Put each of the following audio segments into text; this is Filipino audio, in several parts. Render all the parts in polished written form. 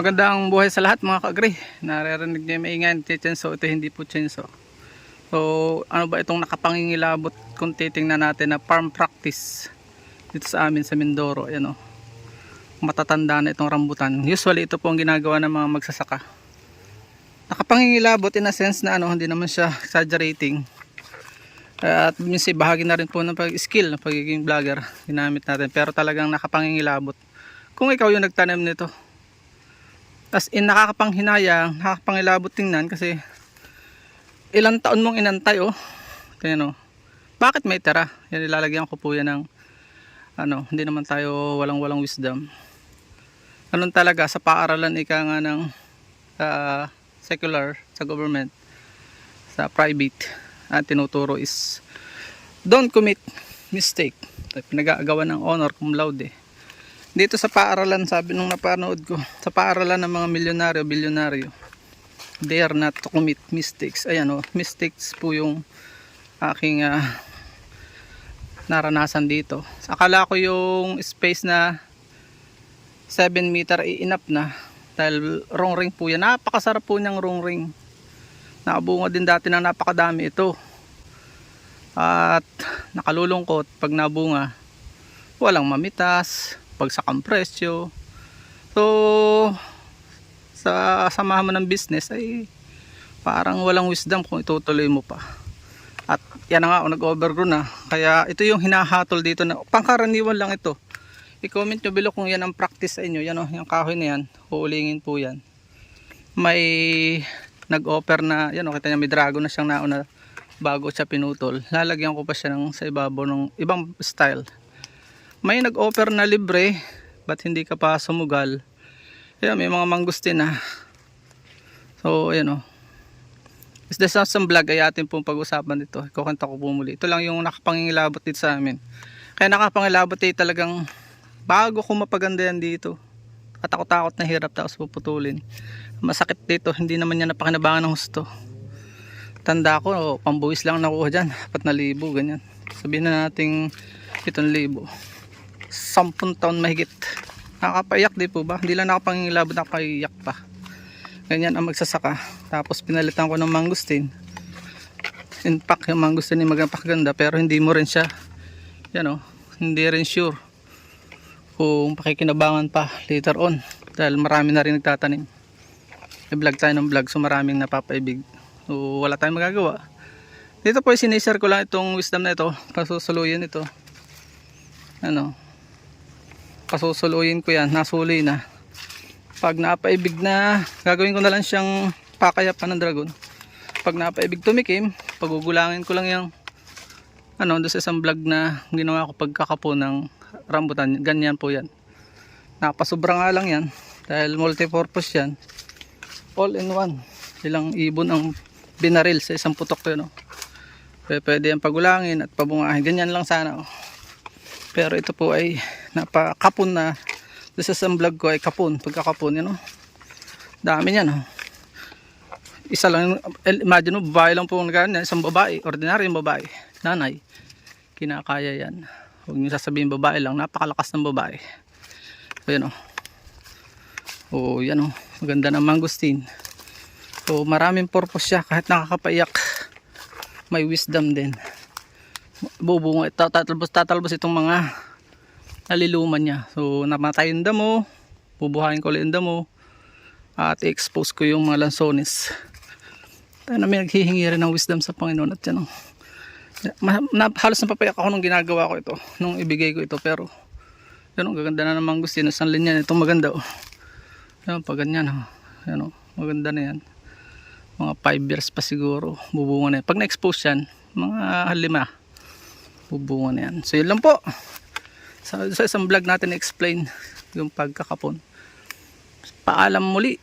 Magandang buhay sa lahat mga ka-agri. Naririnig niyo yung maingay ng chainsaw. Ito hindi po chainsaw. So ano ba itong nakapangingilabot kung titingnan natin na farm practice dito sa amin sa Mindoro. Ayan o. Matatanda na itong rambutan. Usually ito po ang ginagawa ng mga magsasaka. Nakapangingilabot in a sense na hindi naman siya exaggerating. At minsan bahagi na rin po ng pag-skill ng pagiging vlogger ginamit natin. Pero talagang nakapangingilabot. Kung ikaw yung nagtanim nito, as in nakakapanghinayang, nakakapangilabot tingnan kasi ilang taon mong inantay Tingnan bakit may tira? Yan, ilalagyan ko po yan ng hindi naman tayo walang wisdom. Ganun talaga sa paaralan ika nga ng secular, sa government, sa private, tinuturo is don't commit mistake. Pinag-aagawan ng honor cum laude. Dito sa paaralan, sabi nung napanood ko, sa paaralan ng mga milyonaryo, bilyonaryo, they are not to commit mistakes. Ayan mistakes po yung aking naranasan dito. Akala ko yung space na 7 meter enough na, dahil wrong ring po yan. Napakasarap po niyang wrong ring. Nakabunga din dati na napakadami ito. At nakalulungkot pag nabunga, walang mamitas, pagsakang presyo. So sa samahan mo ng business ay parang walang wisdom kung itutuloy mo pa. At yan nga, nag-overgrow na. Kaya ito yung hinahatol dito na pangkaraniwan lang ito. I-comment nyo below kung yan ang practice sa inyo. Yan yung kahoy na yan, huulingin po yan. May nag-offer na, kita niya may dragon na siyang nauna bago siya pinutol. Lalagyan ko pa siya sa ibabaw ng ibang style. May nag-offer na libre, ba't hindi ka pa sumugal? Ayan, may mga mangustin na. So, ayan is the some vlog ay atin pong pag-usapan dito. Kukanta ko po muli. Ito lang yung nakapangingilabot dito sa amin. Kaya nakapangilabot talagang bago ko mapaganda yan dito. Katakot-takot na hirap tapos puputulin. Masakit dito, hindi naman yan napakinabangan ng husto. Tanda ko, pambuwis lang nakuha dyan. 4,000, ganyan. Sabihin na natin 7,000. 10 taon mahigit. Nakapaiyak di po ba? Hindi lang nakapangingilabot, nakapaiyak pa. Ganyan ang magsasaka. Tapos pinalitan ko ng mangustin. In fact, yung mangustin ay magpakaganda, pero hindi mo rin siya hindi rin sure kung pakikinabangan pa later on, dahil marami na rin nagtatanim. I-vlog tayo ng vlog, so maraming napapaibig. So wala tayong magagawa. Dito po sinishare ko lang itong wisdom na ito. Pasusuluyin ito. Pasusuluyin ko yan, nasuli na. Pag napaibig na, gagawin ko na lang siyang pakayapan ng dragon. Pag napaibig tumikim, pagugulangin ko lang yung doon sa isang vlog na ginawa ko pagkakapo ng rambutan. Ganyan po yan. Napasubra nga lang yan, dahil multi-purpose yan. All in one. Ilang ibon ang binaril sa isang putok to, Pwede yan pagulangin at pabungahin. Ganyan lang sana. Pero ito po ay napakapon na. Doon sa isang vlog ko ay kapon, pagkakapon dami niyan Isa lang, imagine mo, babae lang po ganyan, isang babae, ordinaryong babae, nanay, kinakaya yan. Huwag niyo sasabihin babae lang, napakalakas ng babae. So yan maganda ng mangustin. So maraming purpose siya, kahit nakakapaiyak, may wisdom din. Bubunga, tatalbos itong mga naliluman niya. So namatay yung damo, bubuhayin ko ulit yung damo, at i-expose ko yung mga lansones. Tayo na may naghihingi rin ng wisdom sa Panginoon. At yan halos napapayak ako nung ginagawa ko ito, nung ibigay ko ito. Pero gaganda na namang gusto yun. Isang linya itong maganda pag ganyan maganda na yan. Mga 5 years pa siguro bubunga na yan. Pag na-expose yan, mga 5 bubunga na yan. So yun lang po. Sa isang vlog natin explain yung pagkakapon. Paalam muli.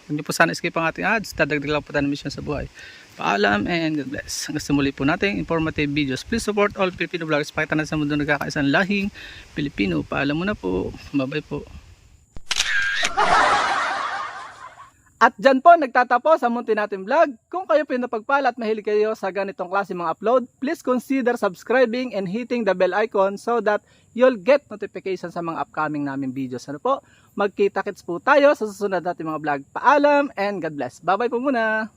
Huwag niyo po sana skip ang ating ads. Dadagdag lang po tayo ng mission sa buhay. Paalam and God bless. Hanggang sa muli po nating informative videos. Please support all Filipino vloggers. Pakita natin sa mundo nagkakaisang lahing Pilipino. Paalam muna po. Bye bye po. At dyan po nagtatapos ang munti natin vlog. Kung kayo pinapagpala at mahilig kayo sa ganitong klase mga upload, please consider subscribing and hitting the bell icon so that you'll get notification sa mga upcoming namin videos. Ano po? Magkita-kits po tayo sa susunod natin mga vlog. Paalam and God bless. Bye-bye po muna!